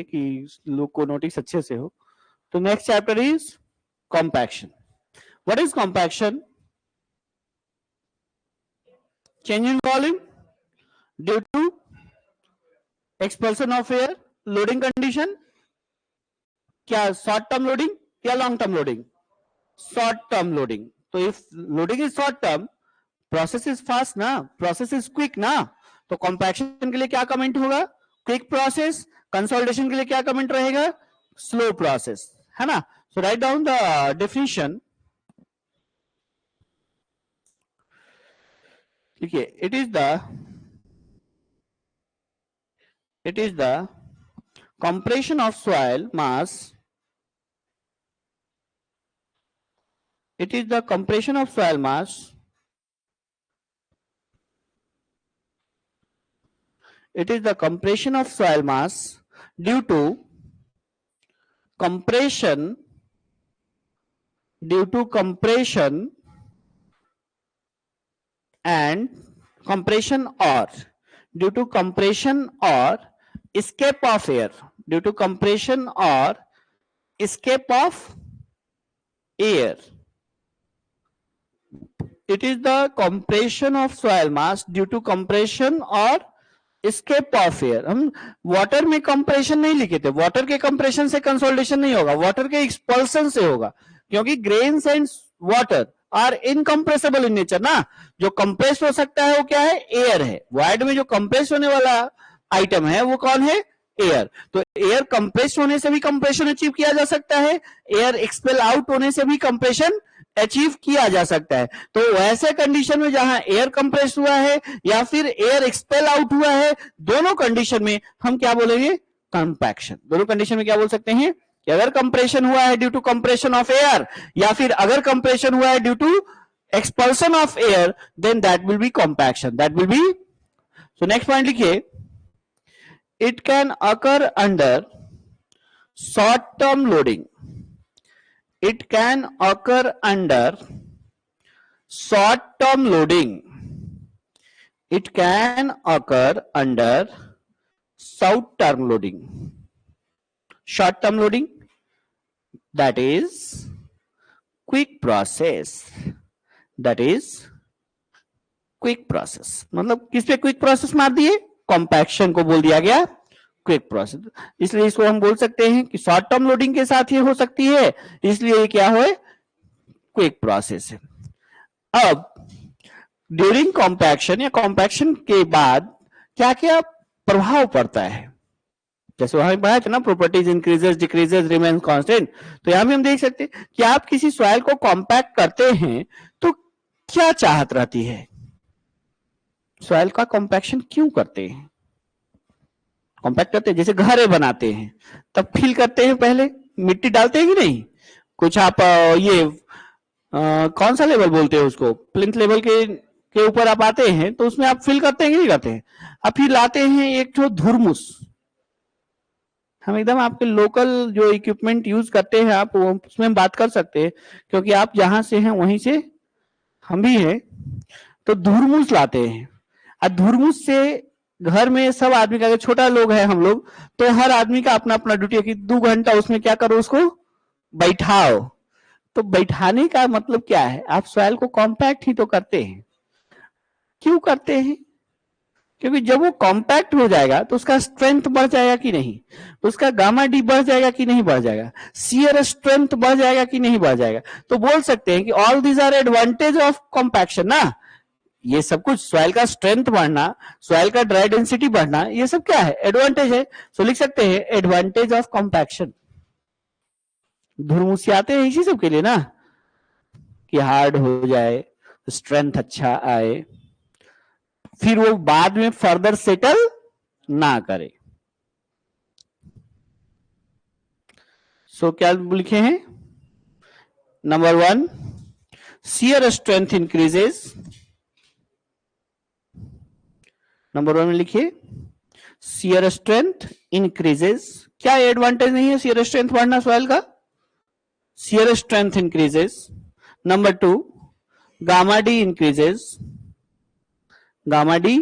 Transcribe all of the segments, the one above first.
लिए कि लोग को नोटिस अच्छे से हो। तो next chapter is compaction. What is compaction? Change in volume due to expulsion of air, loading condition, क्या शॉर्ट टर्म लोडिंग या long term loading? Short term loading. तो if loading is short term, process is fast ना, process is quick ना, तो compaction के लिए क्या comment होगा? Quick process. कंसोलिडेशन के लिए क्या कमेंट रहेगा? स्लो प्रोसेस, है ना। सो राइट डाउन द डेफिनेशन। देखिए, it is the compression of soil mass. It is the compression of soil mass. It is the compression of soil mass due to compression and compression or due to compression or escape of air, due to compression or escape of air. It is the compression of soil mass due to compression or escape of air. हम water में compression नहीं लिखे थे, water के compression से consolidation नहीं होगा, water के एक्सपल्सन से होगा, क्योंकि grains and water are incompressible in nature ना। जो कंप्रेस हो सकता है वो क्या है? एयर है। वॉइड में जो कंप्रेस होने वाला आइटम है वो कौन है? एयर। तो एयर कंप्रेस होने से भी कंप्रेशन अचीव किया जा सकता है, एयर एक्सपेल आउट होने से भी कंप्रेशन अचीव किया जा सकता है। तो ऐसे कंडीशन में जहां एयर कंप्रेस हुआ है या फिर एयर एक्सपेल आउट हुआ है, दोनों कंडीशन में हम क्या बोलेंगे? कंपैक्शन। दोनों कंडीशन में क्या बोल सकते हैं कि अगर कंप्रेशन हुआ है due to compression of air या फिर अगर कंप्रेशन हुआ है due to expulsion of air, then that will be compaction, that will be. So next point लिखिए, it can occur under short term loading. It can occur under short term loading. It can occur under short term loading. Short term loading, that is quick process. That is quick process. मतलब किस पे quick process मार दिए? Compaction को बोल दिया गया quick process. इसलिए इसको हम बोल सकते हैं कि शॉर्ट टर्म लोडिंग के साथ ये हो सकती है, इसलिए ये क्या है? क्विक प्रोसेस है। अब ड्यूरिंग कॉम्पैक्शन या कॉम्पैक्शन के बाद क्या क्या प्रभाव पड़ता है? जैसे वहां पढ़ा था ना, properties increases, decreases, remains constant. तो यहां भी हम देख सकते हैं कि आप किसी सॉइल को कॉम्पैक्ट करते हैं तो क्या चाहत रहती है? सॉइल का कॉम्पैक्शन क्यों करते हैं? कॉम्पैक्ट करते हैं, जैसे घरे बनाते हैं तब फिल करते हैं, पहले मिट्टी डालते हैं कि नहीं? कुछ आप ये कौन सा लेवल बोलते हैं उसको, प्लिंथ लेवल के ऊपर आप आते हैं तो उसमें आप फिल करते हैं कि नहीं करते हैं? अब फिर लाते हैं एक तो धुरमुस। हम एकदम आपके लोकल जो इक्विपमेंट यूज करते हैं आप उसमें हम बात कर सकते हैं, क्योंकि आप जहां से हैं वहीं से हम भी हैं। तो धुरमुस लाते हैं, और धुरमुस से घर में सब आदमी का, छोटा लोग है हम लोग, तो हर आदमी का अपना अपना ड्यूटी है कि 2 घंटा उसमें क्या करो, उसको बैठाओ। तो बैठाने का मतलब क्या है? आप सॉइल को कॉम्पैक्ट ही तो करते हैं। क्यों करते हैं? क्योंकि जब वो कॉम्पैक्ट हो जाएगा तो उसका स्ट्रेंथ बढ़ जाएगा कि नहीं, उसका गामा डी बढ़ जाएगा कि नहीं बढ़ जाएगा, शियर स्ट्रेंथ बढ़ जाएगा कि नहीं बढ़ जाएगा। तो बोल सकते हैं कि all these are advantage of compaction ना। ये सब कुछ, सॉइल का स्ट्रेंथ बढ़ना, सॉइल का ड्राई डेंसिटी बढ़ना, ये सब क्या है? एडवांटेज है। सो लिख सकते हैं एडवांटेज ऑफ कॉम्पैक्शन। धुरमुसी आते हैं इसी सब के लिए ना, कि हार्ड हो जाए, स्ट्रेंथ अच्छा आए, फिर वो बाद में फर्दर सेटल ना करे। सो क्या लिखे हैं? Number 1, shear strength increases. Number 1 में लिखिए शियर स्ट्रेंथ इंक्रीजेस। क्या एडवांटेज नहीं है शियर स्ट्रेंथ बढ़ना सॉइल का? Shear strength increases. Number 2, gamma D increases. Gamma D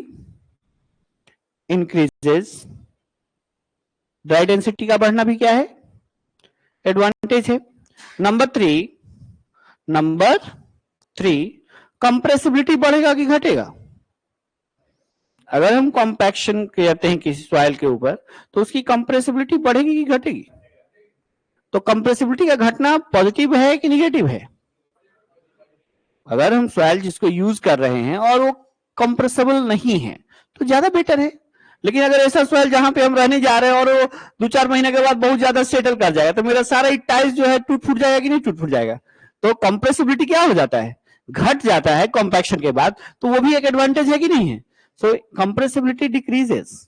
increases, dry density का बढ़ना भी क्या है, एडवांटेज है। नंबर थ्री कंप्रेसिबिलिटी बढ़ेगा कि घटेगा? अगर हम कॉम्पैक्शन करते हैं किसी सॉइल के ऊपर तो उसकी कंप्रेसिबिलिटी बढ़ेगी कि घटेगी? तो कंप्रेसिबिलिटी का घटना पॉजिटिव है कि निगेटिव है? अगर हम सॉइल जिसको यूज कर रहे हैं और वो कंप्रेसिबल नहीं है तो ज्यादा बेटर है। लेकिन अगर ऐसा सॉइल जहां पे हम रहने जा रहे हैं और वो 2-4 महीने के बाद बहुत ज्यादा सेटल कर जाएगा तो मेरा सारा टाइल्स जो है टूट फूट जाएगा कि नहीं टूट फूट जाएगा? तो कंप्रेसिबिलिटी क्या हो जाता है, घट जाता है कॉम्पैक्शन के बाद, तो वो भी एक एडवांटेज है कि नहीं है? So compressibility decreases,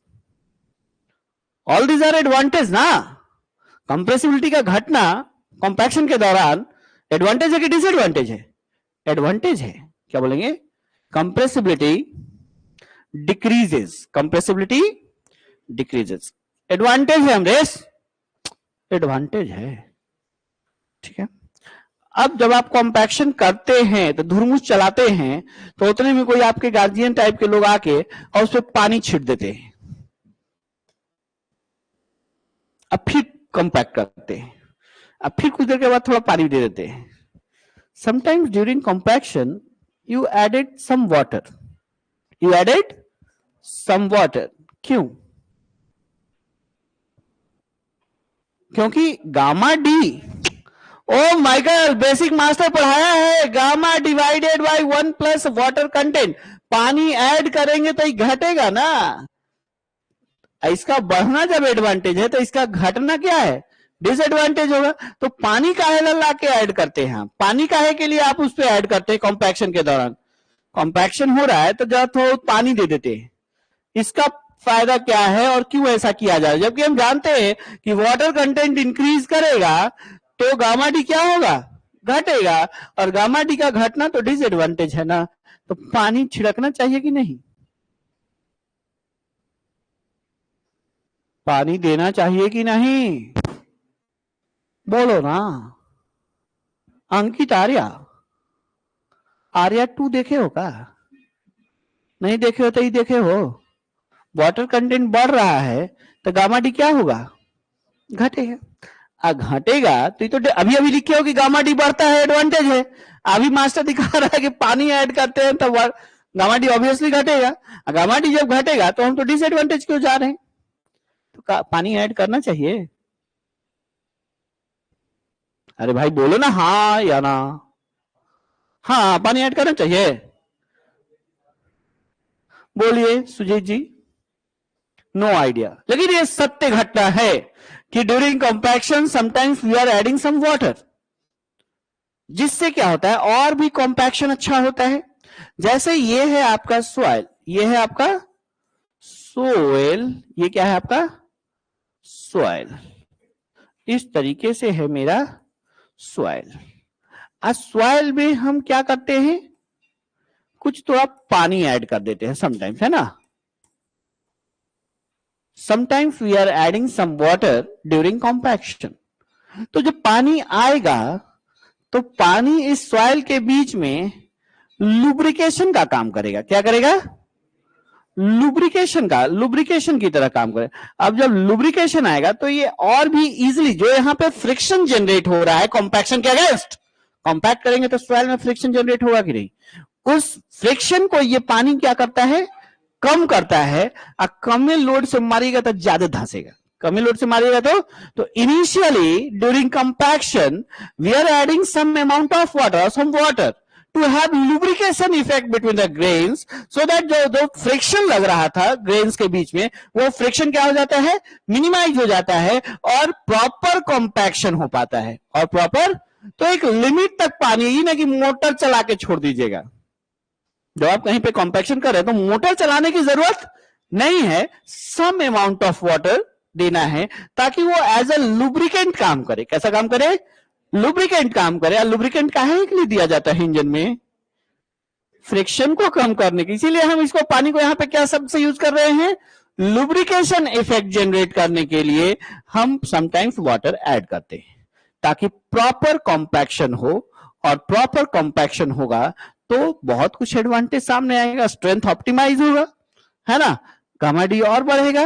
all these are advantage ना। कंप्रेसिबिलिटी का घटना कॉम्पैक्शन के दौरान एडवांटेज है कि डिसएडवांटेज है? एडवांटेज है। क्या बोलेंगे, compressibility decreases, compressibility decreases, advantage है अमरेश, एडवांटेज है। ठीक है, अब जब आप कॉम्पैक्शन करते हैं तो धुरमुस चलाते हैं तो उतने में कोई आपके गार्जियन टाइप के लोग आके और उस पर पानी छिट देते हैं, अब फिर कॉम्पैक्ट करते हैं, अब फिर कुछ देर के बाद थोड़ा पानी दे देते हैं। Sometimes during compaction you added some water, you added some water, क्यों? क्योंकि गामा डी, ओ माइकल बेसिक मास्टर पढ़ाया है, gamma divided by 1 plus water content, पानी ऐड करेंगे तो ये घटेगा ना। इसका बढ़ना जब एडवांटेज है तो इसका घटना क्या है, डिसएडवांटेज होगा। तो पानी काहे ला के ऐड करते हैं, पानी काहे के लिए आप उस पर ऐड करते हैं कॉम्पैक्शन के दौरान? कॉम्पैक्शन हो रहा है तो जब थोड़ा पानी दे देते हैं, इसका फायदा क्या है और क्यों ऐसा किया जाए? जबकि हम जानते हैं कि वाटर कंटेंट इंक्रीज करेगा तो गामा डी क्या होगा, घटेगा, और गामा डी का घटना तो डिसएडवांटेज है ना। तो पानी छिड़कना चाहिए कि नहीं, पानी देना चाहिए कि नहीं, बोलो ना। अंकित आर्या 2 देखे हो का? नहीं देखे हो तो ही देखे हो। वाटर कंटेंट बढ़ रहा है तो गामा डी क्या होगा, घटेगा। घटेगा तो ये तो अभी अभी लिखे हो कि गामा डी बढ़ता है, एडवांटेज है। अभी मास्टर दिखा रहा है कि पानी ऐड करते हैं तो गामा डी ऑब्वियसली घटेगा। गामा डी जब घटेगा तो हम तो डिसएडवांटेज क्यों जा रहे हैं? तो पानी ऐड करना चाहिए। अरे भाई बोलो ना हाँ या ना। हाँ पानी ऐड करना चाहिए, बोलिए सुजीत जी। No idea. लेकिन ये सत्य घटना है कि during compaction sometimes we are adding some water, जिससे क्या होता है और भी कॉम्पैक्शन अच्छा होता है। जैसे ये है आपका सॉइल, ये है आपका सोइल, ये क्या है आपका सॉइल, इस तरीके से है मेरा सॉइल। आज सॉइल में हम क्या करते हैं, कुछ थोड़ा पानी ऐड कर देते हैं समटाइम्स, है ना। Sometimes we are adding some water during compaction. तो जब पानी आएगा तो पानी इस सॉइल के बीच में लुब्रिकेशन का काम करेगा। क्या करेगा, लुब्रिकेशन की तरह काम करेगा। अब जब लुब्रिकेशन आएगा तो ये और भी इजीली, जो यहां पे फ्रिक्शन जनरेट हो रहा है कॉम्पैक्शन के अगेंस्ट, कॉम्पैक्ट करेंगे तो सॉइल में फ्रिक्शन जनरेट होगा कि नहीं, उस फ्रिक्शन को ये पानी क्या करता है, कम करता है। कम लोड से मारेगा तो ज्यादा धंसेगा, कम लोड से मारेगा तो initially during compaction we are adding some amount of water, some water to have lubrication effect between the grains, so that जो फ्रिक्शन लग रहा था ग्रेन्स के बीच में, वो फ्रिक्शन क्या हो जाता है, मिनिमाइज हो जाता है और प्रॉपर कॉम्पैक्शन हो पाता है। और प्रॉपर तो एक लिमिट तक पानी, ही ना कि मोटर चला के छोड़ दीजिएगा। जब आप कहीं पे कॉम्पैक्शन कर रहे हैं तो मोटर चलाने की जरूरत नहीं है, सम अमाउंट ऑफ वाटर देना है ताकि वो एज अ लुब्रिकेंट काम करे। कैसा काम करे, लुब्रिकेंट काम करे। और लुब्रिकेंट काहे के लिए दिया जाता है इंजन में, फ्रिक्शन को कम करने की। इसीलिए हम इसको पानी को यहां पे क्या शब्द से यूज कर रहे हैं, लुब्रिकेशन इफेक्ट जनरेट करने के लिए हम समटाइम्स वाटर ऐड करते हैं ताकि प्रॉपर कॉम्पैक्शन हो। और प्रॉपर कॉम्पैक्शन होगा तो बहुत कुछ एडवांटेज सामने आएगा, स्ट्रेंथ ऑप्टिमाइज होगा, है ना, गामा डी और बढ़ेगा।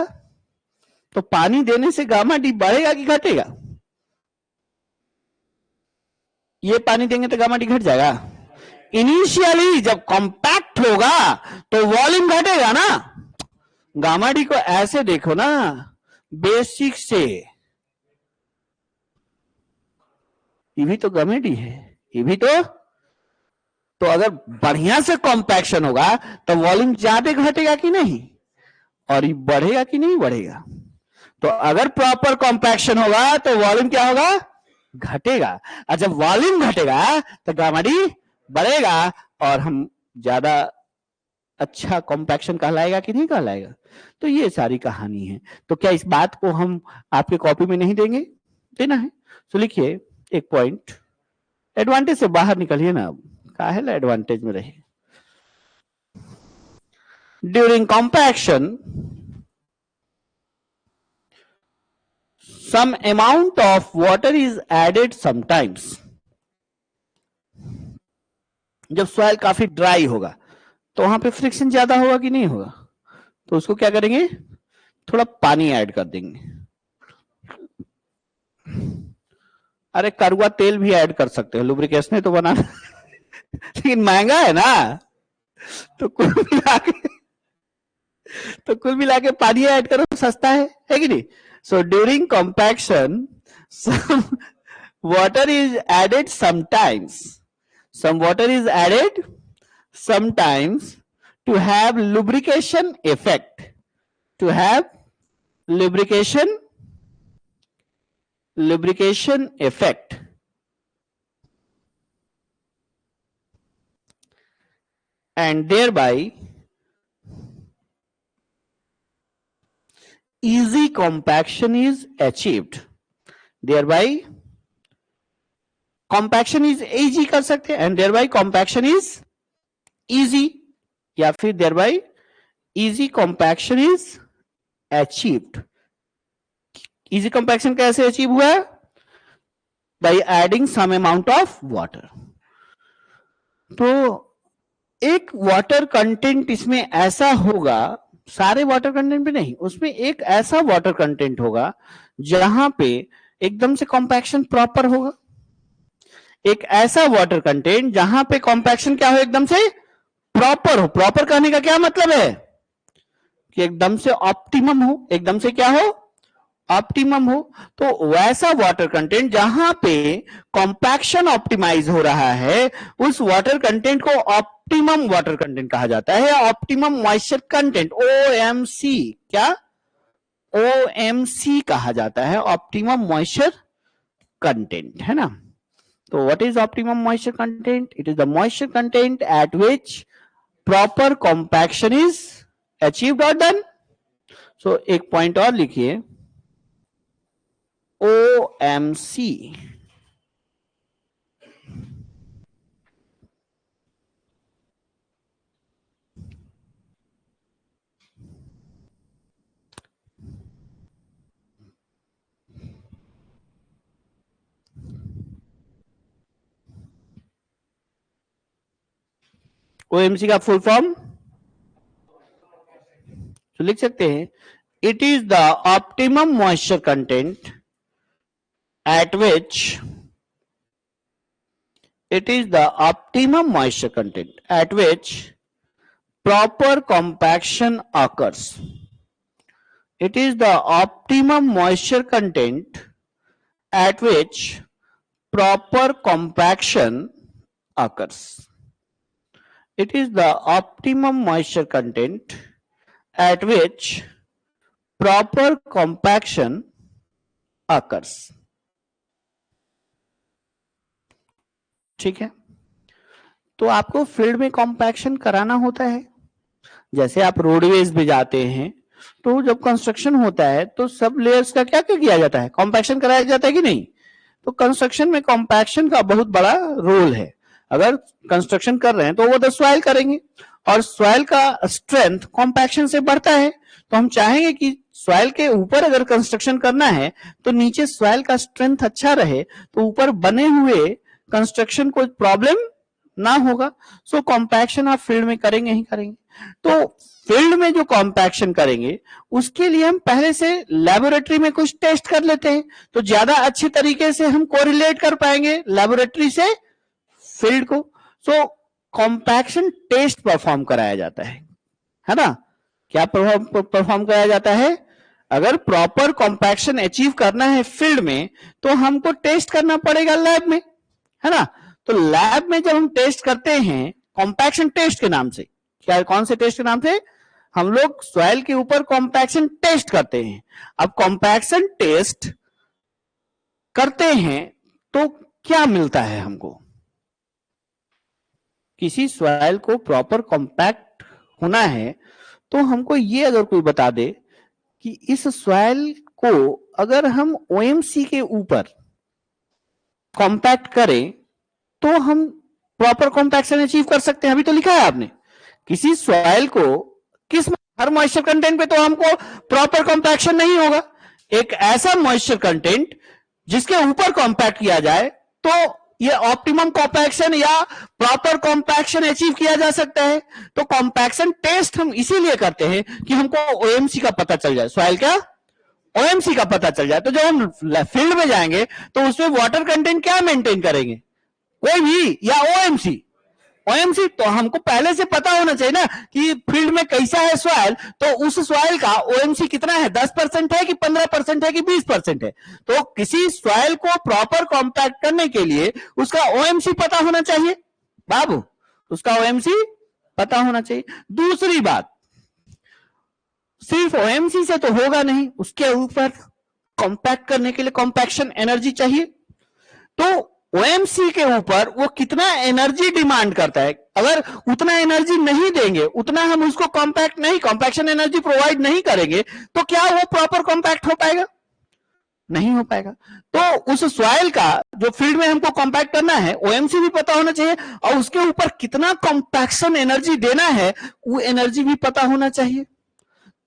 तो पानी देने से गामा डी बढ़ेगा कि घटेगा? ये पानी देंगे तो गामा डी घट जाएगा। इनिशियली जब कॉम्पैक्ट होगा तो वॉल्यूम घटेगा ना। गामा डी को ऐसे देखो ना, बेसिक से ये भी तो गामा डी है, ये भी तो अगर बढ़िया से कॉम्पैक्शन होगा तो वॉल्यूम ज्यादा घटेगा कि नहीं, और ये बढ़ेगा कि नहीं बढ़ेगा। तो अगर प्रॉपर कॉम्पैक्शन होगा तो वॉल्यूम क्या होगा? घटेगा। और जब वॉल्यूम घटेगा तो गामा डी बढ़ेगा और हम ज्यादा अच्छा कॉम्पैक्शन कहलाएगा कि नहीं कहलाएगा। तो ये सारी कहानी है। तो क्या इस बात को हम आपके कॉपी में नहीं देंगे? देना है। तो लिखिए एक पॉइंट, एडवांटेज से बाहर निकलिए ना, अब काहे एडवांटेज में रहे। During compaction some amount of water is added sometimes. जब सॉइल काफी ड्राई होगा तो वहां पे फ्रिक्शन ज्यादा होगा कि नहीं होगा, तो उसको क्या करेंगे? थोड़ा पानी ऐड कर देंगे। अरे कड़वा तेल भी ऐड कर सकते हैं, लुब्रिकेशन तो बनाना लेकिन महंगा है ना, तो कुल मिला के पानी ऐड करो, सस्ता है कि नहीं। So during compaction, some water is added sometimes. Some water is added sometimes to have lubrication effect. To have lubrication effect. And thereby easy compaction is achieved. Thereby compaction is easy कर सकते हैं, and thereby compaction is easy, या फिर thereby easy compaction is achieved. easy compaction कैसे achieve हुआ? by adding some amount of water. तो एक water content इसमें ऐसा होगा, सारे वाटर कंटेंट पे नहीं, उसमें एक ऐसा वाटर कंटेंट होगा जहां पे एकदम से कॉम्पैक्शन प्रॉपर होगा। एक ऐसा वाटर कंटेंट जहां पे कॉम्पैक्शन क्या हो? एकदम से प्रॉपर हो। प्रॉपर कहने का क्या मतलब है? कि एकदम से ऑप्टिमम हो। एकदम से क्या हो? ऑप्टिमम हो। तो वैसा वाटर कंटेंट जहां पे कॉम्पैक्शन ऑप्टिमाइज हो रहा है, उस वाटर कंटेंट को ऑप्टिमम वाटर कंटेंट कहा जाता है, ऑप्टिमम मॉइस्चर कंटेंट, ओएमसी। क्या? ओएमसी कहा जाता है, ऑप्टिमम मॉइस्चर कंटेंट, है ना। तो what is optimum moisture content? It is the moisture content eight which proper compaction is achieved और डन। सो एक पॉइंट और लिखिए, OMC. OMC का फुल फॉर्म तो लिख सकते हैं, it is the optimum moisture content at which it is the optimum moisture content at which proper compaction occurs. It is the optimum moisture content at which proper compaction occurs. It is the optimum moisture content at which proper compaction occurs. ठीक है। तो आपको field में compaction कराना होता है। जैसे आप रोडवेज भी जाते हैं तो जब कंस्ट्रक्शन होता है तो सब लेयर्स का क्या क्या किया जाता है? कॉम्पैक्शन कराया जाता है कि नहीं। तो कंस्ट्रक्शन में कॉम्पैक्शन का बहुत बड़ा रोल है। अगर कंस्ट्रक्शन कर रहे हैं तो वो द सॉइल करेंगे, और सॉइल का स्ट्रेंथ कॉम्पैक्शन से बढ़ता है। तो हम चाहेंगे कि सॉइल के ऊपर अगर कंस्ट्रक्शन करना है तो नीचे सॉइल का स्ट्रेंथ अच्छा रहे, तो ऊपर बने हुए कंस्ट्रक्शन को प्रॉब्लम ना होगा। सो कॉम्पैक्शन आप फील्ड में करेंगे ही करेंगे। तो फील्ड में जो कॉम्पैक्शन करेंगे उसके लिए हम पहले से लेबोरेटरी में कुछ टेस्ट कर लेते हैं, तो ज्यादा अच्छी तरीके से हम कोरिलेट कर पाएंगे लेबोरेटरी से फील्ड को। सो कॉम्पैक्शन टेस्ट परफॉर्म कराया जाता है ना। क्या परफॉर्म कराया जाता है? अगर प्रॉपर कॉम्पैक्शन अचीव करना है फील्ड में तो हमको टेस्ट करना पड़ेगा लैब में, है ना। तो लैब में जब हम टेस्ट करते हैं कॉम्पैक्शन टेस्ट के नाम से, क्या कौन से टेस्ट के नाम से? हम लोग सॉइल के ऊपर कॉम्पैक्शन टेस्ट करते हैं। अब कॉम्पैक्शन टेस्ट करते हैं तो क्या मिलता है हमको? किसी सॉइल को प्रॉपर कॉम्पैक्ट होना है तो हमको ये अगर कोई बता दे कि इस सॉइल को अगर हम ओएमसी के ऊपर कॉम्पैक्ट करें तो हम प्रॉपर कॉम्पैक्शन अचीव कर सकते हैं। अभी तो लिखा है आपने, किसी सॉइल को किस हर मॉइस्चर कंटेंट पे तो हमको प्रॉपर कॉम्पैक्शन नहीं होगा। एक ऐसा मॉइस्चर कंटेंट जिसके ऊपर कॉम्पैक्ट किया जाए तो ये ऑप्टिमम कॉम्पैक्शन या प्रॉपर कॉम्पैक्शन अचीव किया जा सकता है। तो कॉम्पैक्शन टेस्ट हम इसीलिए करते हैं कि हमको ओएमसी का पता चल जाए, सॉइल क्या ओएमसी का पता चल जाए। तो जब हम फील्ड में जाएंगे तो उसमें वाटर कंटेंट क्या मेंटेन करेंगे? कोई भी या ओएमसी? ओएमसी। तो हमको पहले से पता होना चाहिए ना कि फील्ड में कैसा है सॉइल, तो उस सॉइल का ओएमसी कितना है, 10% है कि 15% है कि 20% है। तो किसी सॉइल को प्रॉपर कॉम्पैक्ट करने के लिए उसका ओएमसी पता होना चाहिए बाबू, उसका ओएमसी पता होना चाहिए। दूसरी बात, सिर्फ ओएमसी से तो होगा नहीं, उसके ऊपर कॉम्पैक्ट करने के लिए कॉम्पैक्शन एनर्जी चाहिए। तो ओएमसी के ऊपर वो कितना एनर्जी डिमांड करता है, अगर उतना एनर्जी नहीं देंगे, उतना हम उसको कॉम्पैक्ट नहीं, कॉम्पैक्शन एनर्जी प्रोवाइड नहीं करेंगे तो क्या वो प्रॉपर कॉम्पैक्ट हो पाएगा? नहीं हो पाएगा। तो उस सॉइल का जो फील्ड में हमको कॉम्पैक्ट करना है ओएमसी भी पता होना चाहिए और उसके ऊपर कितना कॉम्पैक्शन एनर्जी देना है वो एनर्जी भी पता होना चाहिए।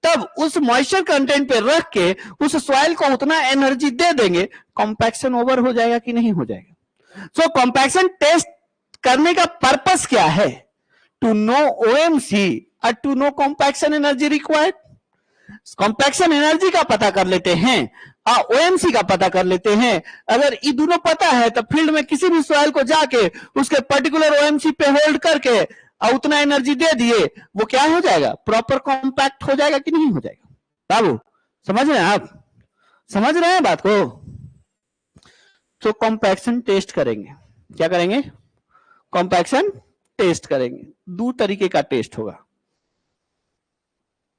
तब उस मॉइस्चर कंटेंट पे रख के उस सॉइल को उतना एनर्जी दे देंगे, कॉम्पैक्शन ओवर हो जाएगा कि नहीं हो जाएगा। सो कॉम्पैक्शन टेस्ट करने का पर्पस क्या है? टू नो ओएमसी और to know compaction energy required. Compaction energy का पता कर लेते हैं और ओएमसी का पता कर लेते हैं। अगर ये दोनों पता है तो फील्ड में किसी भी सॉइल को जाके उसके पर्टिकुलर ओएमसी पे होल्ड करके और उतना एनर्जी दे दिए, वो क्या हो जाएगा, प्रॉपर कॉम्पैक्ट हो जाएगा कि नहीं हो जाएगा? बाबू समझ रहे हैं आप? समझ रहे हैं बात को? तो कॉम्पैक्शन टेस्ट करेंगे, क्या करेंगे? कॉम्पैक्शन टेस्ट करेंगे। दो तरीके का टेस्ट होगा।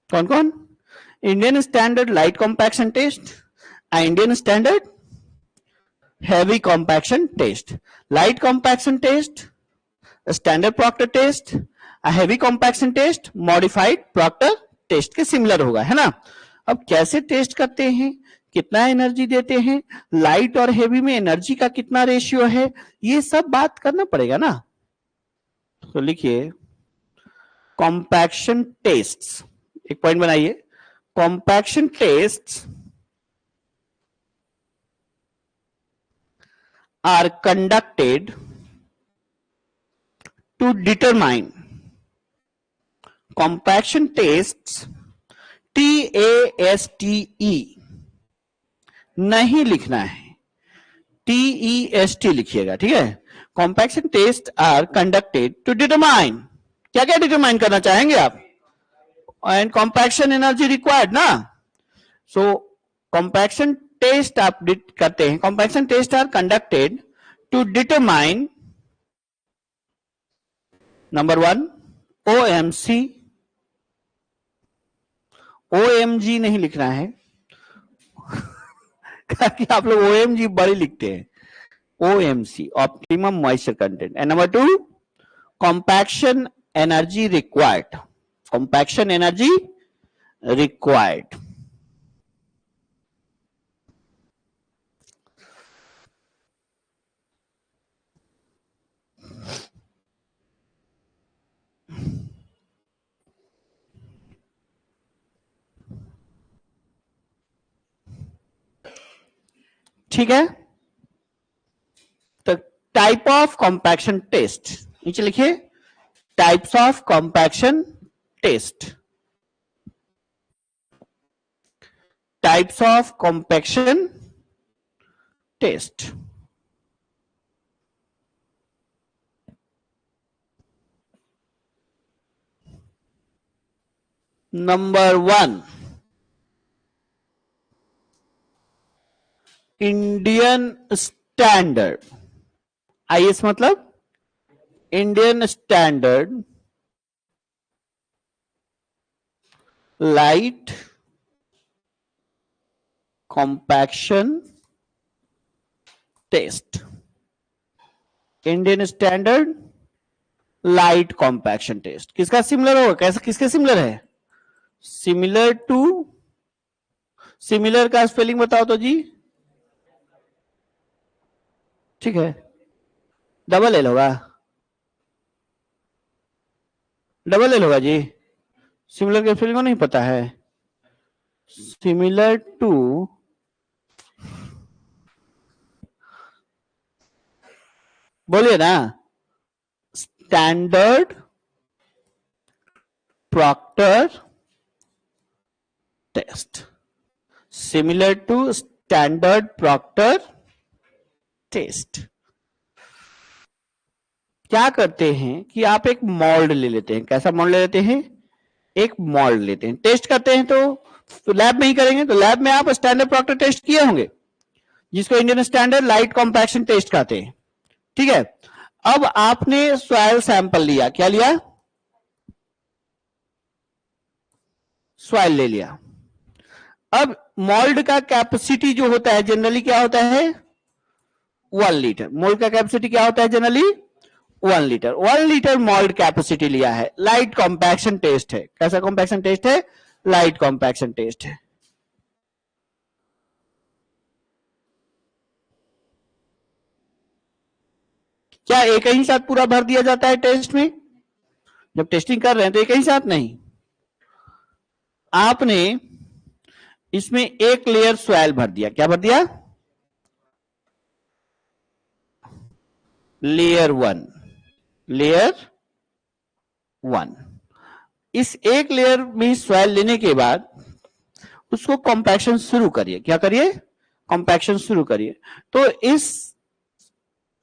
कौन कौन? Indian standard light compaction test, Indian standard heavy compaction test. Light compaction test standard Proctor test, heavy compaction test modified Proctor test के सिमिलर होगा, है ना। अब कैसे टेस्ट करते हैं, कितना एनर्जी देते हैं, लाइट और हेवी में एनर्जी का कितना रेशियो है, ये सब बात करना पड़ेगा ना। तो लिखिए कॉम्पैक्शन टेस्ट्स, एक पॉइंट बनाइए, compaction tests are conducted to determine compaction tests, TASTE नहीं लिखना है, TEST लिखिएगा, ठीक है। Compaction test are conducted to determine, क्या क्या डिटरमाइन करना चाहेंगे आप? एंड कॉम्पैक्शन एनर्जी रिक्वायर्ड ना। सो कॉम्पैक्शन टेस्ट आप करते हैं, compaction test are conducted to determine number 1 OMC, OMG नहीं लिखना है कि आप लोग OMG बड़ी लिखते हैं, OMC optimum moisture content. And number 2 compaction energy required, compaction energy required. ठीक है। तो टाइप ऑफ कॉम्पैक्शन टेस्ट, नीचे लिखिए types of compaction test, types of compaction test. Number 1, Indian standard. IS मतलब Indian standard light compaction test, Indian standard light compaction test. किसका similar होगा, कैसे, किसके सिमिलर है? सिमिलर टू, सिमिलर का spelling बताओ तो जी। ठीक है, डबल एल होगा, डबल एल होगा जी। सिमिलर के स्पेलिंग को नहीं पता है? सिमिलर टू बोलिए ना, standard Proctor test, similar to standard Proctor test. क्या करते हैं कि आप एक मोल्ड ले लेते हैं। कैसा मोल्ड ले लेते हैं? एक मोल्ड लेते हैं, टेस्ट करते हैं तो लैब में ही करेंगे। तो लैब में आप स्टैंडर्ड प्रॉक्टर टेस्ट किए होंगे, जिसको Indian standard light compaction test कहते हैं। ठीक है, अब आपने सॉइल सैंपल लिया, क्या लिया? सॉइल ले लिया। अब मोल्ड का कैपेसिटी जो होता है जनरली क्या होता है? 1 लीटर। मोल्ड का कैपेसिटी क्या होता है generally? 1 litre. 1 litre mould capacity लिया है, लाइट कॉम्पैक्शन टेस्ट है। कैसा कॉम्पैक्शन टेस्ट है? लाइट कॉम्पैक्शन टेस्ट है। क्या एक ही साथ पूरा भर दिया जाता है टेस्ट में? जब टेस्टिंग कर रहे हैं तो एक ही साथ नहीं, आपने इसमें एक लेयर सॉइल भर दिया। क्या भर दिया? Layer 1, layer 1। इस एक लेयर में सॉइल लेने के बाद उसको कॉम्पैक्शन शुरू करिए। क्या करिए? कॉम्पैक्शन शुरू करिए। तो इस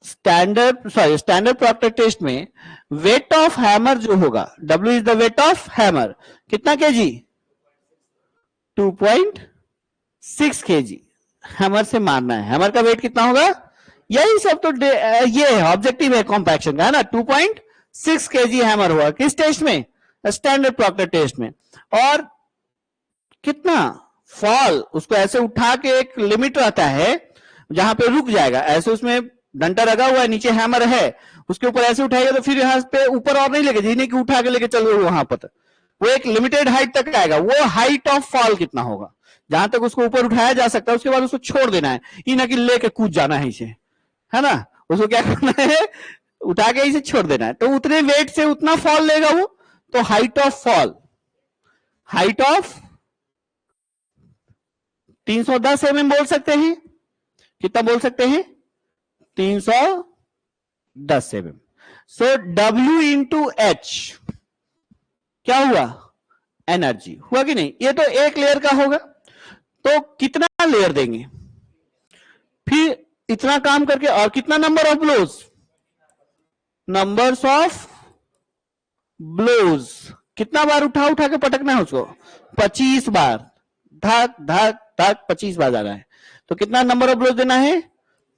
स्टैंडर्ड प्रॉक्टर टेस्ट में वेट ऑफ हैमर जो होगा, W is the wait of hammer, कितना केजी? 2.6 केजी हैमर से मारना है। हैमर का वेट कितना होगा? यही सब तो ये है ऑब्जेक्टिव है कॉम्पैक्शन का, है ना। 2.6 केजी हैमर हुआ किस टेस्ट में? स्टैंडर्ड प्रॉक्टर टेस्ट में। और कितना फॉल, उसको ऐसे उठा के एक लिमिट रहता है जहां पे रुक जाएगा। ऐसे उसमें डंडा लगा हुआ है, नीचे हैमर है, उसके ऊपर ऐसे उठाएगा तो फिर यहां पे ऊपर और नहीं लेके, जिन्हें की उठा के लेके चलो वहां पर, वो एक लिमिटेड हाइट तक आएगा। वो हाइट ऑफ फॉल कितना होगा, जहां तक उसको ऊपर उठाया जा सकता है, उसके बाद उसको छोड़ देना है, ये ना कि लेके कूद जाना है इसे, है ना। उसको क्या करना है? उठा के इसे छोड़ देना है। तो उतने वेट से उतना फॉल लेगा वो। तो height of fall, height of 310 mm बोल सकते हैं। कितना बोल सकते हैं? 310 mm। सो W इंटू एच क्या हुआ? एनर्जी हुआ कि नहीं? ये तो एक लेयर का होगा, तो कितना लेयर देंगे फिर इतना काम करके? और कितना number of blows? Numbers of blows, कितना बार उठा उठा के पटकना है उसको? 25 बार, धक धक धक 25 बार जाना है। तो कितना नंबर ऑफ ब्लोज देना है?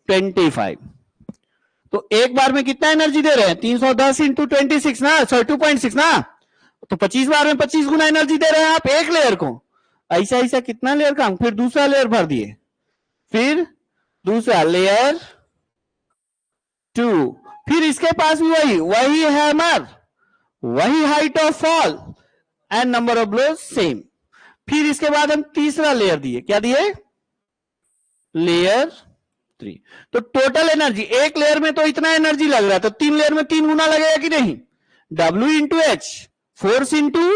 25। तो एक बार में कितना एनर्जी दे रहे हैं? 310 इंटू 26 ना, 2.6 ना। तो 25 बार में 25 गुना एनर्जी दे रहे हैं आप एक लेयर को। ऐसा ऐसा कितना लेयर काम? फिर दूसरा लेयर भर दिए, फिर दूसरा लेयर 2, फिर इसके पास भी वही हैमर, वही height of fall and number of blows same. फिर इसके बाद हम तीसरा लेयर दिए, क्या दिए? लेयर 3। तो टोटल एनर्जी एक लेयर में तो इतना एनर्जी लग रहा है, तो 3 लेयर में 3 गुना लगेगा कि नहीं? W into H, force into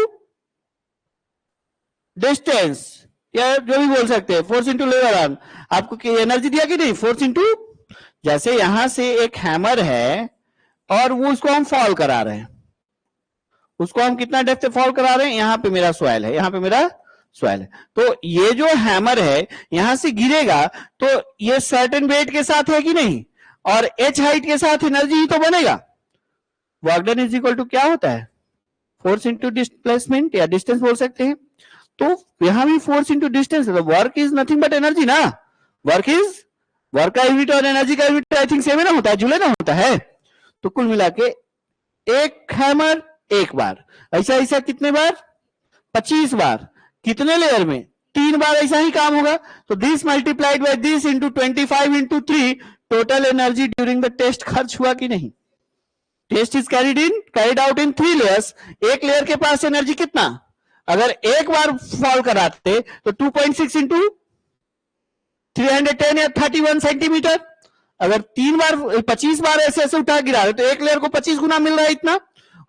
distance, या जो भी बोल सकते हैं, फोर्स इंटू लेवल आर्म। आपको एनर्जी दिया कि नहीं? फोर्स इंटू, जैसे यहां से एक हैमर है, और वो उसको हम फॉल करा रहे हैं, उसको हम कितना डेप्थ से फॉल करा रहे हैं, यहां पे मेरा सॉइल है, यहां पे मेरा सॉइल है, तो ये जो हैमर है यहां से गिरेगा तो ये सर्टेन वेट के साथ है कि नहीं, और एच हाइट के साथ एनर्जी ही तो बनेगा। Work done is equal to क्या होता है, फोर्स इंटू डिस्प्लेसमेंट या डिस्टेंस बोल सकते हैं। तो यहां भी फोर्स इंटू डिस्टेंस है, तो work is nothing but energy ना, वर्क का यूनिट और एनर्जी का यूनिट आई थिंक सेम ना होता है, जूले ना होता है। तो कुल मिला के एक हैमर एक बार, ऐसा ऐसा कितने बार, 25 बार, कितने लेयर में, 3 बार ऐसा ही काम होगा। तो this multiplied by this into 25 into 3, total energy during the test खर्च हुआ कि नहीं। Test is carried out in 3 layers, एक लेयर के पास एनर्जी कितना, अगर एक बार फॉल कराते तो 2.6 इंटू 310 या 31 सेंटीमीटर, अगर 3 बार 25 बार ऐसे ऐसे उठा गिरा रहे तो एक लेयर को 25 गुना मिल रहा है इतना,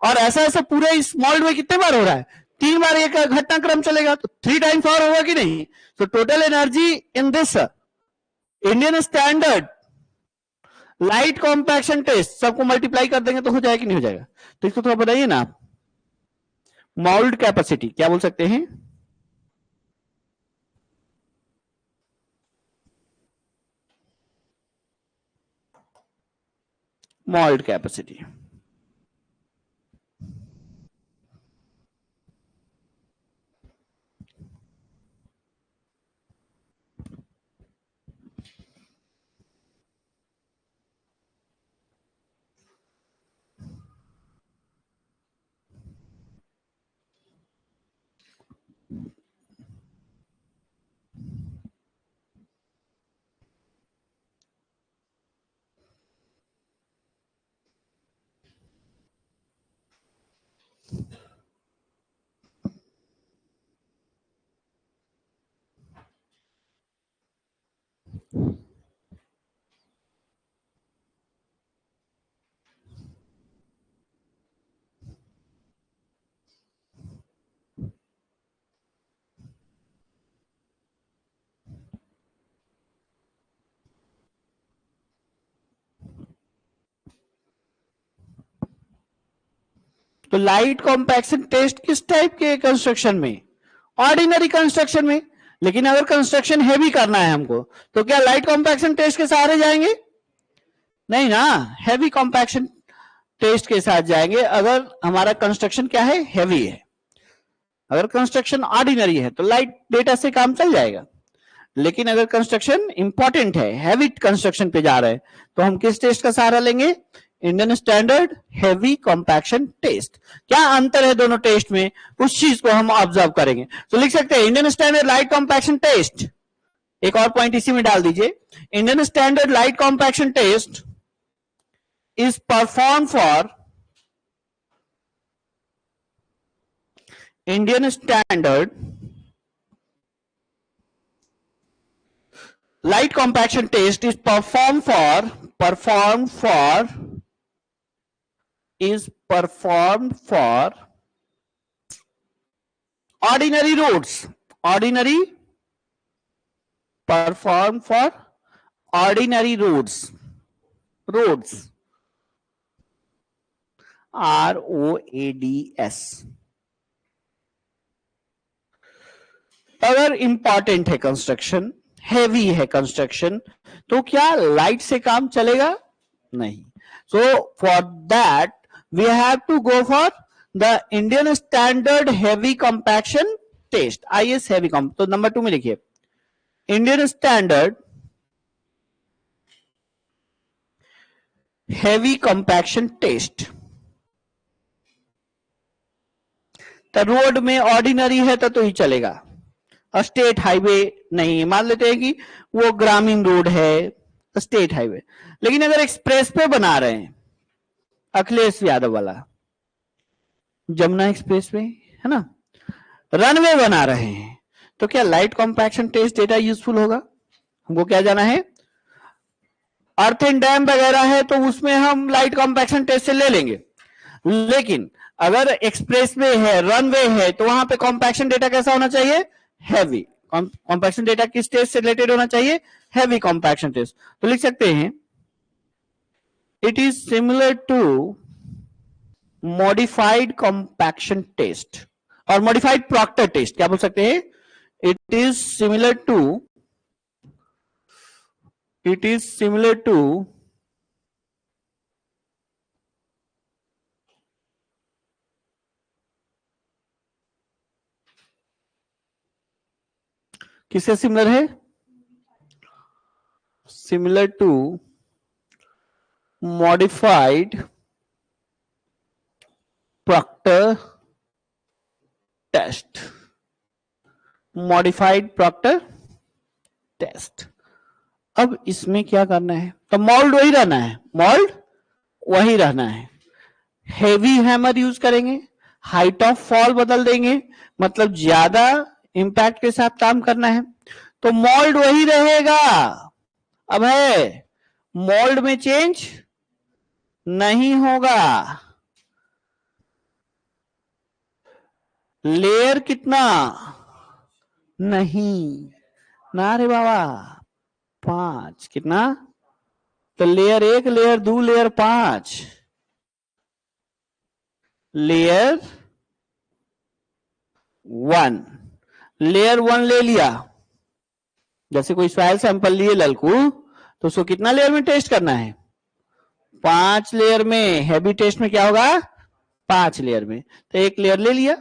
और ऐसा ऐसा पूरे स्मॉल में कितने बार हो रहा है, 3 बार एक घटनाक्रम चलेगा तो 3 टाइम्स और होगा कि नहीं। तो total energy in this Indian standard light compaction test, सबको मल्टीप्लाई कर देंगे तो हो जाएगा कि नहीं हो जाएगा। तो इसको थोड़ा बताइए ना आप, मोल्ड कैपेसिटी क्या बोल सकते हैं, मोल्ड कैपेसिटी। तो लाइट कॉम्पैक्शन टेस्ट किस टाइप के कंस्ट्रक्शन में, ऑर्डिनरी कंस्ट्रक्शन में। लेकिन अगर कंस्ट्रक्शन हैवी करना है हमको तो क्या लाइट कॉम्पैक्शन टेस्ट के सहारे जाएंगे, नहीं ना, हैवी कॉम्पैक्शन टेस्ट के साथ जाएंगे अगर हमारा कंस्ट्रक्शन क्या है, हैवी है। अगर कंस्ट्रक्शन ऑर्डिनरी है तो लाइट डेटा से काम चल जाएगा, लेकिन अगर कंस्ट्रक्शन इंपॉर्टेंट है, हैवी कंस्ट्रक्शन पे जा रहे हैं, तो हम किस टेस्ट का सहारा लेंगे, Indian standard heavy compaction test. क्या अंतर है दोनों टेस्ट में, उस चीज को हम ऑब्जर्व करेंगे। तो लिख सकते हैं Indian standard light compaction test, एक और पॉइंट इसी में डाल दीजिए, Indian standard light compaction test is perform for Indian standard light compaction test is performed for ordinary roads, performed for ordinary roads ROADS। अगर इंपॉर्टेंट है कंस्ट्रक्शन, हैवी है construction, तो क्या लाइट से काम चलेगा, नहीं। So for that we have to go for the Indian standard heavy compaction test, IS heavy comp. तो नंबर 2 में लिखिए Indian standard heavy compaction test. तो रोड में ऑर्डिनरी है तो ही चलेगा, स्टेट हाईवे नहीं, मान लेते हैं कि वो ग्रामीण रोड है, स्टेट हाईवे। लेकिन अगर एक्सप्रेस पे बना रहे हैं, अखिलेश यादव वाला जमुना एक्सप्रेस वे है ना, रनवे बना रहे हैं, तो क्या light compaction test data useful होगा। हमको क्या जाना है, अर्थ एंड डैम वगैरह है तो उसमें हम लाइट कॉम्पैक्शन टेस्ट से ले लेंगे, लेकिन अगर एक्सप्रेस वे है, रनवे है, तो वहां पे कॉम्पैक्शन डेटा कैसा होना चाहिए, हैवी। कॉम्पैक्शन डेटा किस टेस्ट से रिलेटेड होना चाहिए, हैवी कॉम्पैक्शन टेस्ट। तो लिख सकते हैं it is similar to modified compaction test और मॉडिफाइड प्रॉक्टर टेस्ट, क्या बोल सकते हैं? इट इज सिमिलर टू किससे सिमिलर है? Similar to modified Proctor test. Modified Proctor test. अब इसमें क्या करना है? तो मोल्ड वही रहना है, मोल्ड वही रहना है। हेवी हैमर यूज करेंगे, हाइट ऑफ फॉल बदल देंगे, मतलब ज्यादा इंपैक्ट के साथ काम करना है, तो मोल्ड वही रहेगा। अब है मोल्ड में चेंज नहीं होगा। लेयर कितना? नहीं ना रे बाबा, 5। कितना? तो layer 1, layer 2, layer 5। Layer 1, layer 1 ले लिया। जैसे कोई सॉइल सैंपल लिए ललकू, तो उसको कितना लेयर में टेस्ट करना है? 5 लेयर में। हैवी टेस्ट में क्या होगा? 5 लेयर में। तो 1 लेयर ले लिया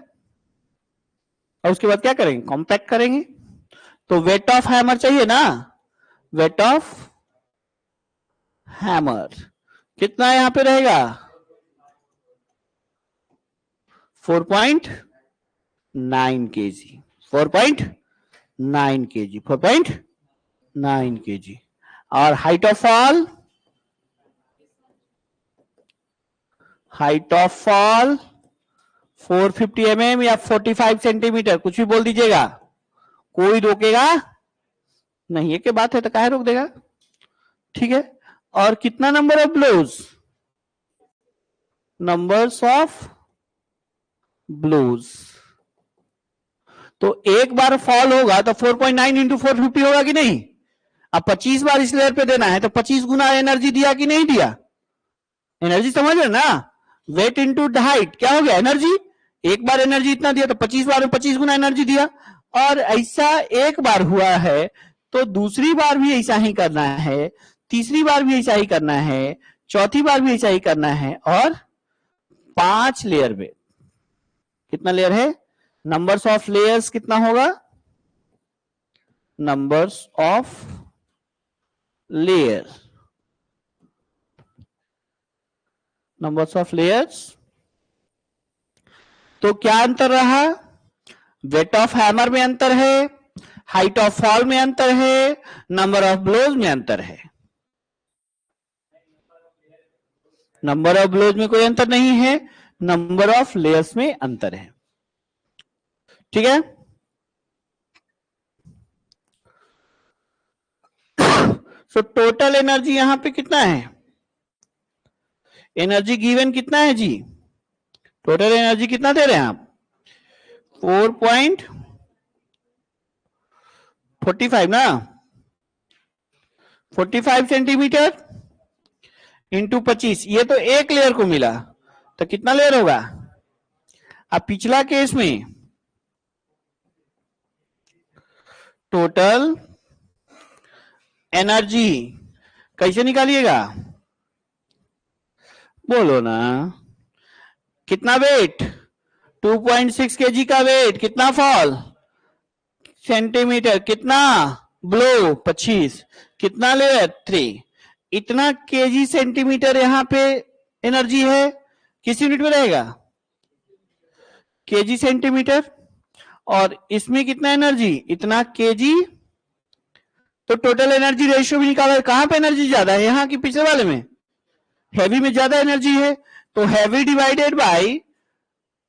और उसके बाद क्या करेंगे? कॉम्पैक्ट करेंगे। तो वेट ऑफ हैमर चाहिए ना, वेट ऑफ हैमर कितना यहां पे रहेगा? 4.9 kg। 4.9 kg, 4.9 kg। और height of fall, height of fall 450 mm या 45 सेंटीमीटर, कुछ भी बोल दीजिएगा, कोई रोकेगा नहीं। ये क्या बात है, तो काहे रोक देगा? ठीक है। और कितना number of blows? Numbers of blows. तो एक बार फॉल होगा तो 4.9 इंटू 450 होगा कि नहीं? अब 25 बार इस लेयर पे देना है तो 25 गुना एनर्जी दिया कि नहीं दिया? एनर्जी समझ रहे ना? वेट इंटू हाइट क्या हो गया? एनर्जी। एक बार एनर्जी इतना दिया तो 25 बार में 25 गुना एनर्जी दिया। और ऐसा एक बार हुआ है तो दूसरी बार भी ऐसा ही करना है, तीसरी बार भी ऐसा ही करना है, चौथी बार भी ऐसा ही करना है। और 5 लेयर में कितना लेयर है? नंबर्स ऑफ लेयर्स कितना होगा? Numbers of layer, numbers of layers. तो क्या अंतर रहा? वेट ऑफ हैमर में अंतर है, हाइट ऑफ फॉल में अंतर है, नंबर ऑफ ब्लोज में अंतर है। नंबर ऑफ ब्लोज में कोई अंतर नहीं है, नंबर ऑफ लेयर्स में अंतर है। ठीक है। सो टोटल एनर्जी यहां पे कितना है? एनर्जी गिवन कितना है जी? टोटल एनर्जी कितना दे रहे हैं आप? 4.45 ना, 45 सेंटीमीटर इंटू 25। ये तो एक लेयर को मिला, तो कितना लेयर होगा? अब पिछला केस में टोटल एनर्जी कैसे निकालिएगा? बोलो ना। कितना वेट? 2.6 kg का वेट। कितना फॉल? सेंटीमीटर। कितना ब्लो? 25। कितना लेयर? 3। इतना केजी सेंटीमीटर यहां पे एनर्जी है, किस यूनिट में रहेगा? KG centimetre. और इसमें कितना एनर्जी? इतना केजी। तो टोटल एनर्जी रेशियो भी निकाला। कहां पे एनर्जी ज्यादा है? यहां की पिछले वाले में? हैवी में ज्यादा एनर्जी है, तो हैवी डिवाइडेड बाय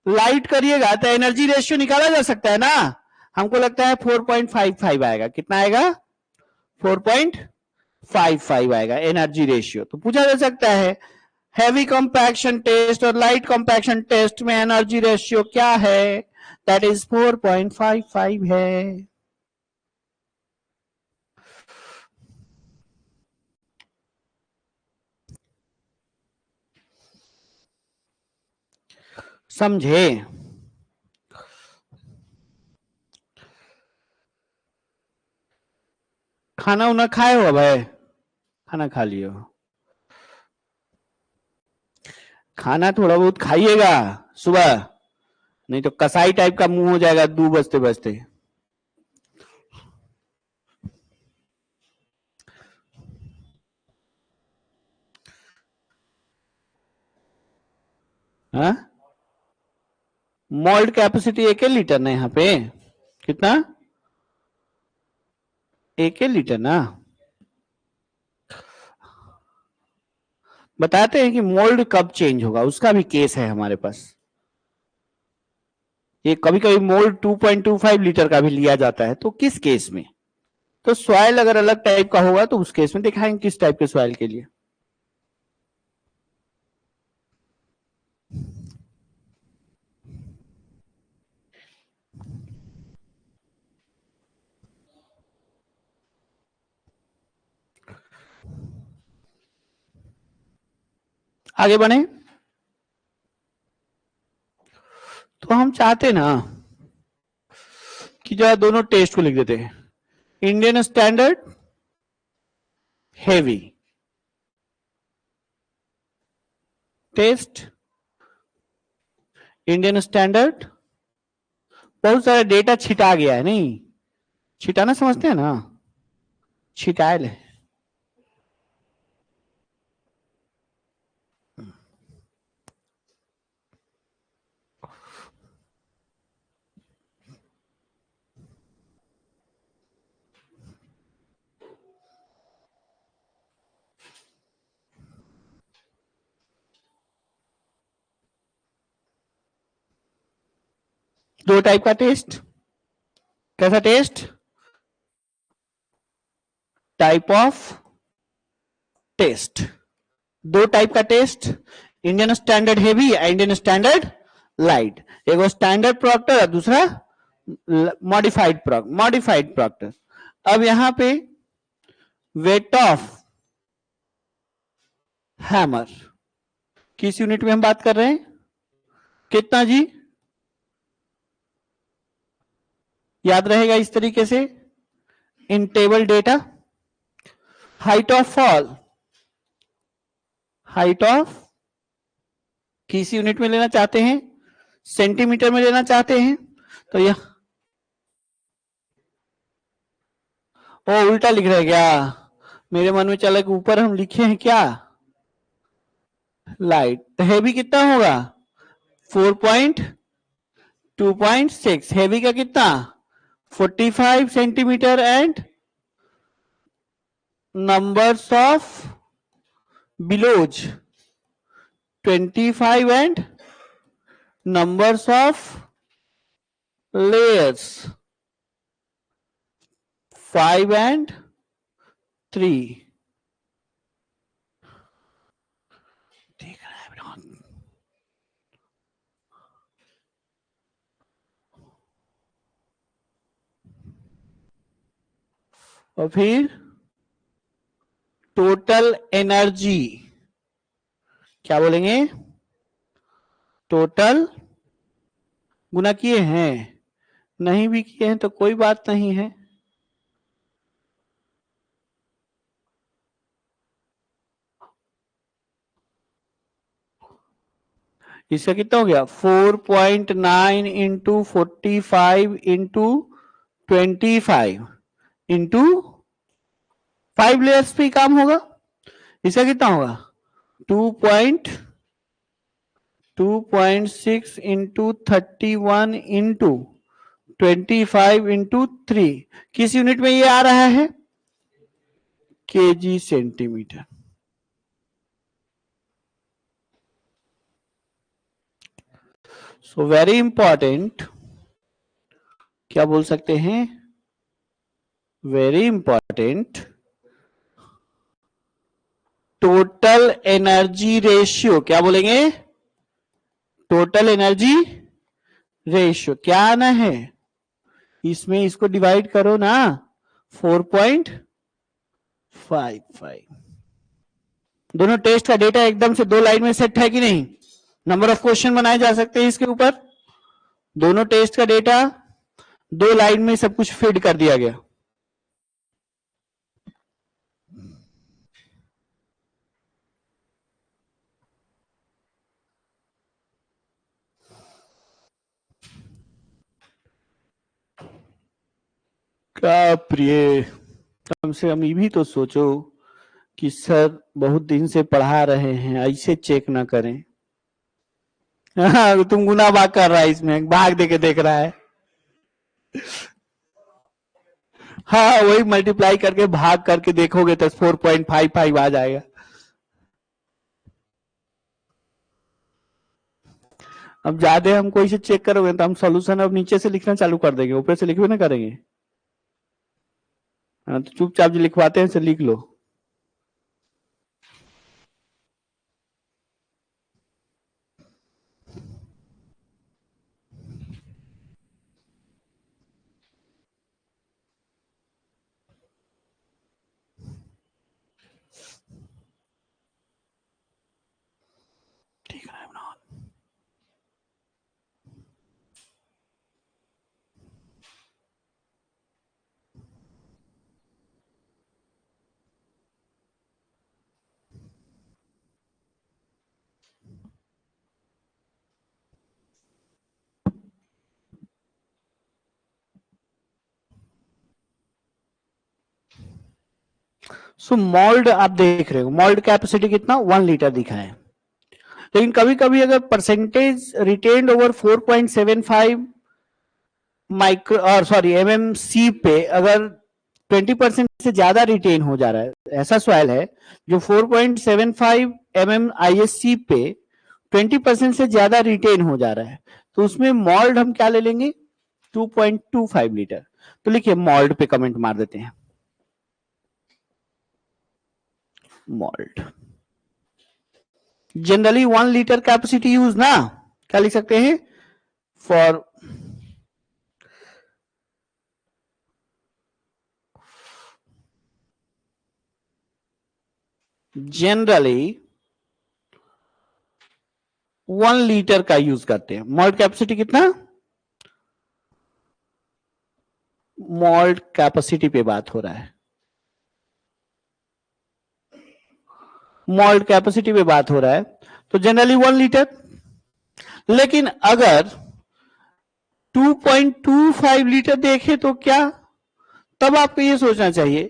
लाइट करिएगा तो एनर्जी रेशियो निकाला जा सकता है ना। हमको लगता है 4.55 आएगा। कितना आएगा? 4.55 आएगा एनर्जी रेशियो। तो पूछा जा सकता है हैवी कंपैक्शन टेस्ट और लाइट कंपैक्शन टेस्ट में एनर्जी रेशियो क्या है? दैट इज 4.55 है। समझे? खाना उना खाए हो भाई? खाना खा लियो? खाना थोड़ा बहुत खाइएगा सुबह, नहीं तो कसाई टाइप का मुंह हो जाएगा 2 बजते बजते। हाँ, मोल्ड कैपेसिटी 1 लीटर ना यहाँ पे, कितना? 1 लीटर ना। बताते हैं कि मोल्ड कब चेंज होगा, उसका भी केस है हमारे पास। ये कभी कभी मोल्ड 2.25 लीटर का भी लिया जाता है, तो किस केस में? तो सॉइल अगर अलग टाइप का होगा तो उस केस में दिखाएंगे किस टाइप के सॉइल के लिए। आगे बढ़े, तो हम चाहते ना कि जो दोनों टेस्ट को लिख देते हैं, Indian standard heavy test, Indian standard. बहुत सारा डेटा छिटा गया है, नहीं छिटाना समझते हैं ना, छिटायल है। दो टाइप का टेस्ट, कैसा टेस्ट? टाइप ऑफ टेस्ट, दो टाइप का test, Indian standard heavy, Indian standard light. एक स्टैंडर्ड प्रोडक्टर और दूसरा मॉडिफाइड प्रोडक्टर। अब यहां पे वेट ऑफ हैमर किस यूनिट में हम बात कर रहे हैं, कितना जी? याद रहेगा इस तरीके से इन table data. Height of fall, height of किस यूनिट में लेना चाहते हैं, सेंटीमीटर में लेना चाहते हैं, तो यह ओ उल्टा लिख रहे क्या? मेरे मन में चला कि ऊपर हम लिखे हैं क्या, लाइट। तो हैवी कितना होगा? 4.2.6। हैवी का कितना? 45 centimetre and numbers of blows 25 and numbers of layers 5 and 3। देख रहा है विनोद? और फिर टोटल एनर्जी क्या बोलेंगे? टोटल गुना किए हैं, नहीं भी किए हैं तो कोई बात नहीं है। इसका कितना हो गया? 4.9 इंटू 45 इंटू 25 इंटू 5 लेयर्स पे काम होगा। इसका कितना होगा? 2.6 इंटू 31 इंटू 25 इंटू 3। किस यूनिट में ये आ रहा है? KG centimetre. So very important, क्या बोल सकते हैं? Very important, total energy ratio, क्या बोलेंगे? टोटल एनर्जी रेशियो क्या आना है इसमें, इसको डिवाइड करो ना 4.55। दोनों टेस्ट का डेटा एकदम से दो लाइन में सेट है कि नहीं? नंबर ऑफ क्वेश्चन बनाए जा सकते हैं इसके ऊपर। दोनों टेस्ट का डेटा 2 लाइन में सब कुछ फीड कर दिया गया। क्या प्रिय, कम से कम ये भी तो सोचो कि सर बहुत दिन से पढ़ा रहे हैं, ऐसे चेक ना करें। तुम गुना भाग कर रहा है, इसमें भाग देके देख रहा है। हाँ, वही मल्टीप्लाई करके भाग करके देखोगे तो 4.55 आ जाएगा। अब ज्यादा हमको इसे चेक करोगे तो हम सॉल्यूशन अब नीचे से लिखना चालू कर देंगे, ऊपर से लिखवे ना करेंगे। हाँ, तो चुपचाप जो लिखवाते हैं से लिख लो। ठीक है ना। सो मोल्ड आप देख रहे हो, मोल्ड कैपेसिटी कितना 1 लीटर दिखा है। लेकिन कभी कभी अगर परसेंटेज रिटेन्ड ओवर 4.75 माइक्रो और सॉरी एमएमसी पे अगर 20% से ज्यादा रिटेन हो जा रहा है, ऐसा सॉइल है जो 4.75 ISC पे 20% से ज्यादा रिटेन हो जा रहा है, तो उसमें मोल्ड हम क्या ले लेंगे 2.25 लीटर। तो लिखिए मोल्ड पे कमेंट मार देते हैं, mould. Generally 1 litre capacity use ना, क्या लिख सकते हैं फॉर जनरली 1 लीटर का यूज करते हैं। मोल्ड कैपेसिटी कितना, मोल्ड कैपेसिटी पे बात हो रहा है, मोल्ड कैपेसिटी पे बात हो रहा है, तो जनरली 1 लीटर। लेकिन अगर 2.25 लीटर देखे तो क्या, तब आपको ये सोचना चाहिए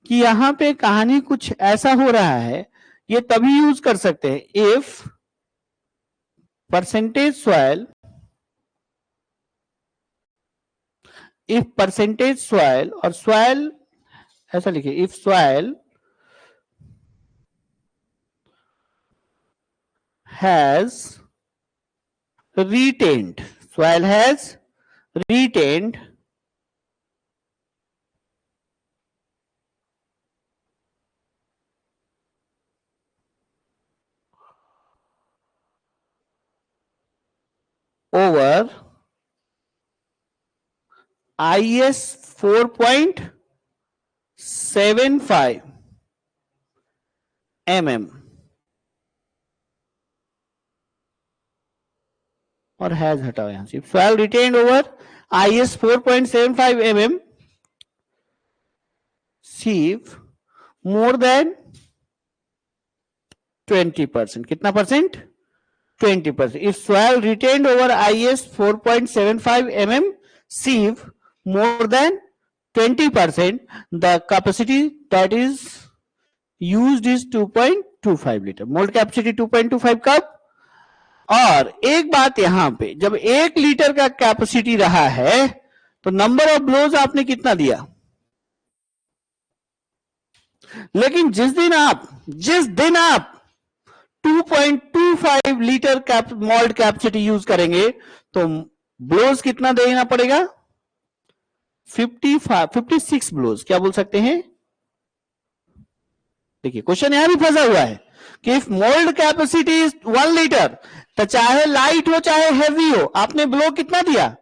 कि यहां पे कहानी कुछ ऐसा हो रहा है, ये तभी यूज कर सकते हैं if percentage soil, if percentage soil, और सॉइल ऐसा लिखिए if soil has retained, soil has retained over IS 4.75 mm और हैज हटाओ यहां से, soil retained over IS 4.75 mm sieve more than 20%, कितना percent 20%। If soil retained over IS 4.75 mm sieve more than 20%, the capacity that is used is 2.25 litre. Mould capacity 2.25 cup. और एक बात यहां पे, जब 1 लीटर का कैपेसिटी रहा है तो नंबर ऑफ ब्लोज आपने कितना दिया, लेकिन जिस दिन आप 2.25 लीटर मोल्ड कैपेसिटी यूज करेंगे तो ब्लोज कितना देना पड़ेगा 56 ब्लोज। क्या बोल सकते हैं, देखिए क्वेश्चन यहां भी फंसा हुआ है कि if mould capacity is 1 litre, तो चाहे लाइट हो चाहे हैवी हो, आपने ब्लो कितना दिया।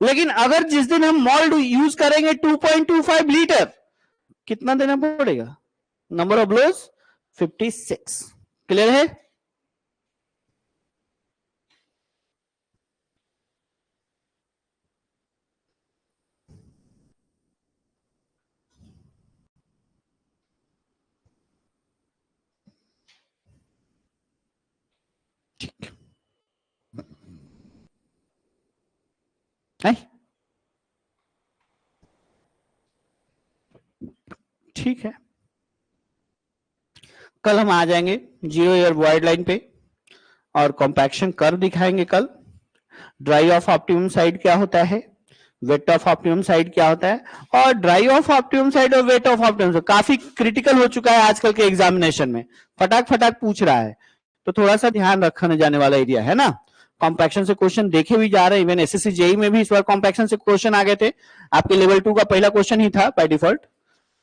लेकिन अगर जिस दिन हम मोल्ड यूज करेंगे 2.25 लीटर, कितना देना पड़ेगा, नंबर ऑफ ब्लोज 56। क्लियर है। है? ठीक है, कल हम आ जाएंगे जीरो ईयर वॉइड लाइन पे और कॉम्पैक्शन कर दिखाएंगे कल। ड्राई ऑफ ऑप्टिमम साइड क्या होता है, वेट ऑफ ऑप्टिमम साइड क्या होता है, और ड्राई ऑफ ऑप्टिमम साइड और वेट ऑफ ऑप्टिमम साइड काफी क्रिटिकल हो चुका है आजकल के एग्जामिनेशन में, फटाक फटाक पूछ रहा है, तो थोड़ा सा ध्यान रखने जाने वाला एरिया है ना। कॉम्पैक्शन से क्वेश्चन देखे भी जा रहे हैं, इवन एसएससी जेई में भी इस बार कॉम्पैक्शन से क्वेश्चन आ गए थे, आपके लेवल 2 का पहला क्वेश्चन ही था बाय डिफॉल्ट।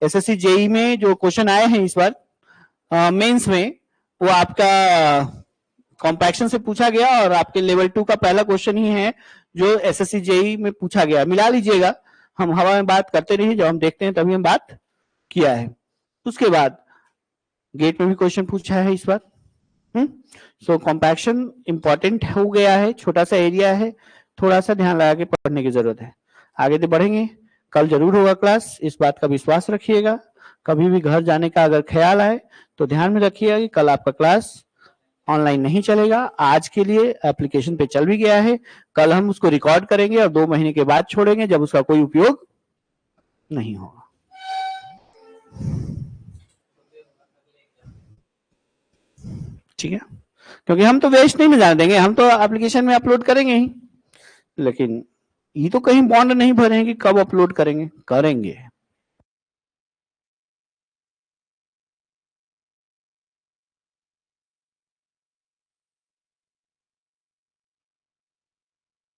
एसएससी जेई में जो क्वेश्चन आए हैं इस बार मेंस में, वो आपका कॉम्पैक्शन से पूछा गया और आपके लेवल 2 का पहला क्वेश्चन ही है जो एसएससी जेई में पूछा गया। मिला लीजिएगा, हम हवा में बात करते रहिए, जब हम देखते हैं तभी हम बात किया है। उसके बाद गेट में भी क्वेश्चन पूछा है इस बार। सो कॉम्पैक्शन इंपॉर्टेंट हो गया है, छोटा सा एरिया है, थोड़ा सा ध्यान लगा के पढ़ने की जरूरत है। आगे तो बढ़ेंगे, कल जरूर होगा क्लास, इस बात का विश्वास रखिएगा। कभी भी घर जाने का अगर ख्याल आए तो ध्यान में रखिएगा कि कल आपका क्लास ऑनलाइन नहीं चलेगा, आज के लिए एप्लीकेशन पे चल भी गया है, कल हम उसको रिकॉर्ड करेंगे और 2 महीने के बाद छोड़ेंगे जब उसका कोई उपयोग नहीं होगा। ठीक है, क्योंकि हम तो वेस्ट नहीं जाने देंगे, हम तो एप्लीकेशन में अपलोड करेंगे ही, लेकिन ये तो कहीं बॉन्ड नहीं भरे हैं कि कब अपलोड करेंगे, करेंगे।